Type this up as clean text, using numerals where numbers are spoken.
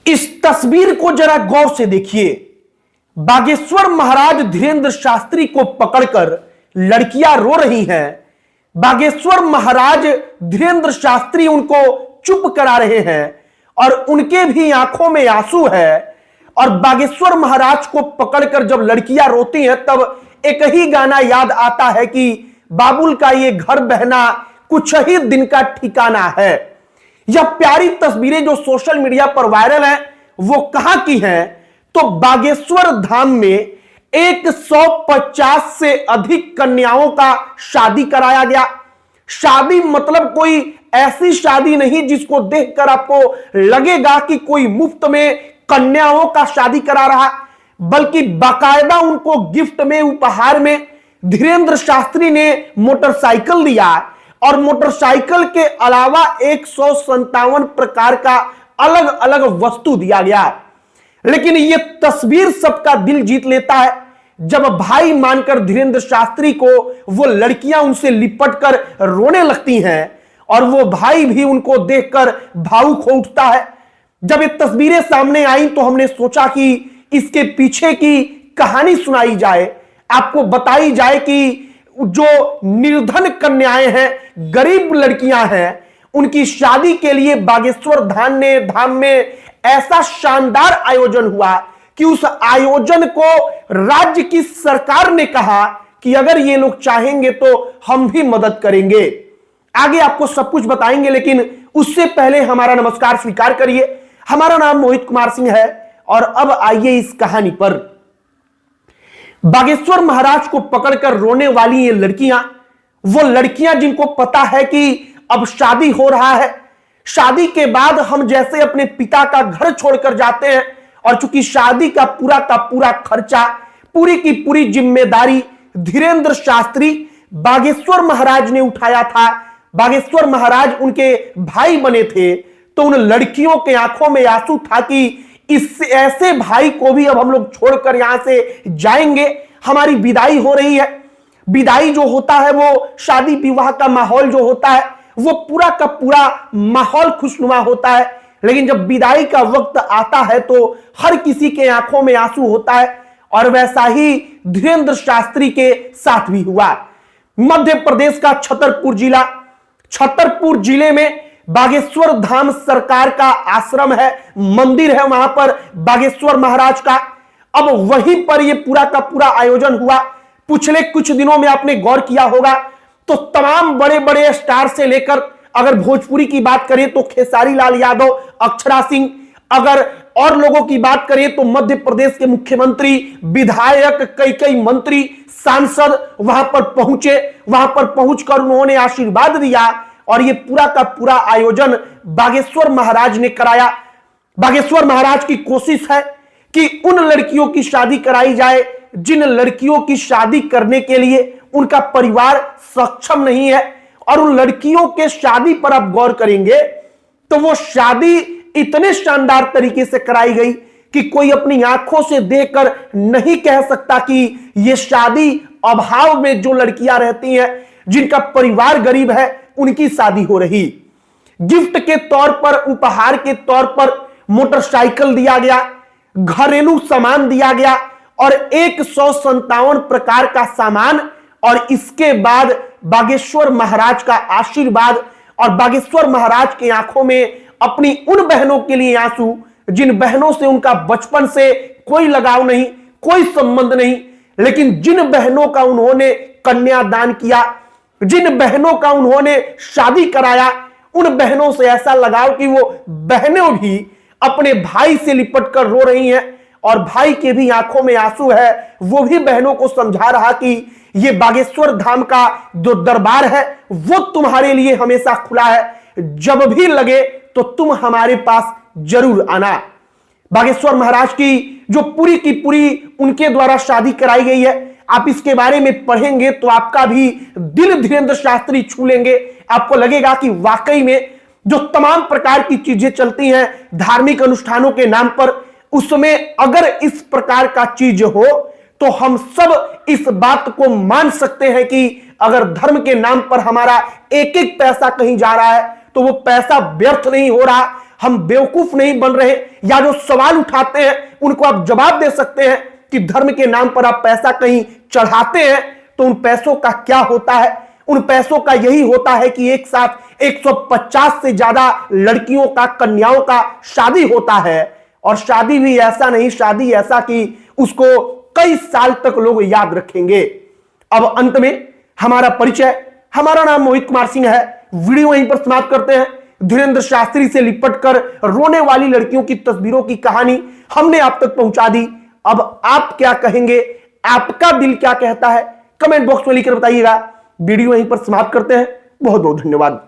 इस तस्वीर को जरा गौर से देखिए। बागेश्वर महाराज धीरेंद्र शास्त्री को पकड़कर लड़कियां रो रही हैं। बागेश्वर महाराज धीरेंद्र शास्त्री उनको चुप करा रहे हैं और उनके भी आंखों में आंसू है। और बागेश्वर महाराज को पकड़कर जब लड़कियां रोती हैं तब एक ही गाना याद आता है कि बाबुल का ये घर बहना कुछ ही दिन का ठिकाना है। यह प्यारी तस्वीरें जो सोशल मीडिया पर वायरल हैं वो कहां की हैं? तो बागेश्वर धाम में 150 से अधिक कन्याओं का शादी कराया गया। शादी मतलब कोई ऐसी शादी नहीं जिसको देखकर आपको लगेगा कि कोई मुफ्त में कन्याओं का शादी करा रहा, बल्कि बाकायदा उनको गिफ्ट में, उपहार में धीरेंद्र शास्त्री ने मोटरसाइकिल दिया और मोटरसाइकिल के अलावा 157 प्रकार का अलग अलग वस्तु दिया गया। लेकिन यह तस्वीर सबका दिल जीत लेता है जब भाई मानकर धीरेंद्र शास्त्री को वो लड़कियां उनसे लिपटकर रोने लगती हैं और वो भाई भी उनको देखकर भावुक हो उठता है। जब ये तस्वीरें सामने आई तो हमने सोचा कि इसके पीछे की कहानी सुनाई जाए, आपको बताई जाए कि जो निर्धन कन्याएं हैं, गरीब लड़कियां हैं, उनकी शादी के लिए बागेश्वर धाम में ऐसा शानदार आयोजन हुआ कि उस आयोजन को राज्य की सरकार ने कहा कि अगर ये लोग चाहेंगे तो हम भी मदद करेंगे। आगे आपको सब कुछ बताएंगे, लेकिन उससे पहले हमारा नमस्कार स्वीकार करिए। हमारा नाम मोहित कुमार सिंह है और अब आइए इस कहानी पर। बागेश्वर महाराज को पकड़कर रोने वाली ये लड़कियां, वो लड़कियां जिनको पता है कि अब शादी हो रहा है, शादी के बाद हम जैसे अपने पिता का घर छोड़कर जाते हैं और चूंकि शादी का पूरा खर्चा, पूरी की पूरी जिम्मेदारी धीरेंद्र शास्त्री बागेश्वर महाराज ने उठाया था। बागेश्वर महाराज उनके भाई बने थे, तो उन लड़कियों के आंखों में आंसू था कि इस ऐसे भाई को भी अब हम लोग छोड़कर यहां से जाएंगे। हमारी विदाई हो रही है। विदाई जो होता है वो शादी विवाह का माहौल जो होता है वो पूरा का पूरा माहौल खुशनुमा होता है, लेकिन जब विदाई का वक्त आता है तो हर किसी के आंखों में आंसू होता है। और वैसा ही धीरेंद्र शास्त्री के साथ भी हुआ। मध्य प्रदेश का छतरपुर जिले में बागेश्वर धाम सरकार का आश्रम है, मंदिर है वहां पर बागेश्वर महाराज का। अब वहीं पर यह पूरा का पूरा आयोजन हुआ। पिछले कुछ दिनों में आपने गौर किया होगा तो तमाम बड़े बड़े स्टार से लेकर, अगर भोजपुरी की बात करें तो खेसारी लाल यादव, अक्षरा सिंह, अगर और लोगों की बात करें तो मध्य प्रदेश के मुख्यमंत्री, विधायक, कई मंत्री, सांसद वहां पर पहुंचे। वहां पर पहुंचकर उन्होंने आशीर्वाद दिया और यह पूरा का पूरा आयोजन बागेश्वर महाराज ने कराया। बागेश्वर महाराज की कोशिश है कि उन लड़कियों की शादी कराई जाए जिन लड़कियों की शादी करने के लिए उनका परिवार सक्षम नहीं है। और उन लड़कियों के शादी पर आप गौर करेंगे तो वो शादी इतने शानदार तरीके से कराई गई कि कोई अपनी आंखों से देखकर नहीं कह सकता कि ये शादी अभाव में जो लड़कियां रहती हैं, जिनका परिवार गरीब है, उनकी शादी हो रही। गिफ्ट के तौर पर, उपहार के तौर पर मोटरसाइकिल दिया गया, घरेलू सामान दिया गया और 157 प्रकार का सामान। और इसके बाद बागेश्वर महाराज का आशीर्वाद और बागेश्वर महाराज के आंखों में अपनी उन बहनों के लिए आंसू जिन बहनों से उनका बचपन से कोई लगाव नहीं, कोई संबंध नहीं, लेकिन जिन बहनों का उन्होंने कन्यादान किया, जिन बहनों का उन्होंने शादी कराया, उन बहनों से ऐसा लगाव कि वो बहनें भी अपने भाई से लिपट कर रो रही हैं और भाई के भी आंखों में आंसू है। वो भी बहनों को समझा रहा कि ये बागेश्वर धाम का जो दरबार है वो तुम्हारे लिए हमेशा खुला है, जब भी लगे तो तुम हमारे पास जरूर आना। बागेश्वर महाराज की जो पूरी की पूरी उनके द्वारा शादी कराई गई है, आप इसके बारे में पढ़ेंगे तो आपका भी दिल धीरेंद्र शास्त्री छू लेंगे। आपको लगेगा कि वाकई में जो तमाम प्रकार की चीजें चलती हैं धार्मिक अनुष्ठानों के नाम पर, उसमें अगर इस प्रकार का चीज हो तो हम सब इस बात को मान सकते हैं कि अगर धर्म के नाम पर हमारा एक एक पैसा कहीं जा रहा है तो वो पैसा व्यर्थ नहीं हो रहा, हम बेवकूफ नहीं बन रहे, या जो सवाल उठाते हैं उनको आप जवाब दे सकते हैं कि धर्म के नाम पर आप पैसा कहीं चढ़ाते हैं तो उन पैसों का क्या होता है। उन पैसों का यही होता है कि एक साथ 150 से ज्यादा लड़कियों का, कन्याओं का शादी होता है, और शादी भी ऐसा नहीं, शादी ऐसा कि उसको कई साल तक लोग याद रखेंगे। अब अंत में हमारा परिचय, हमारा नाम मोहित कुमार सिंह है। वीडियो यहीं पर समाप्त करते हैं। धीरेन्द्र शास्त्री से लिपटकर रोने वाली लड़कियों की तस्वीरों की कहानी हमने आप तक पहुंचा दी। अब आप क्या कहेंगे, आपका दिल क्या कहता है, कमेंट बॉक्स में लिखकर बताइएगा। वीडियो यहीं पर समाप्त करते हैं। बहुत बहुत धन्यवाद।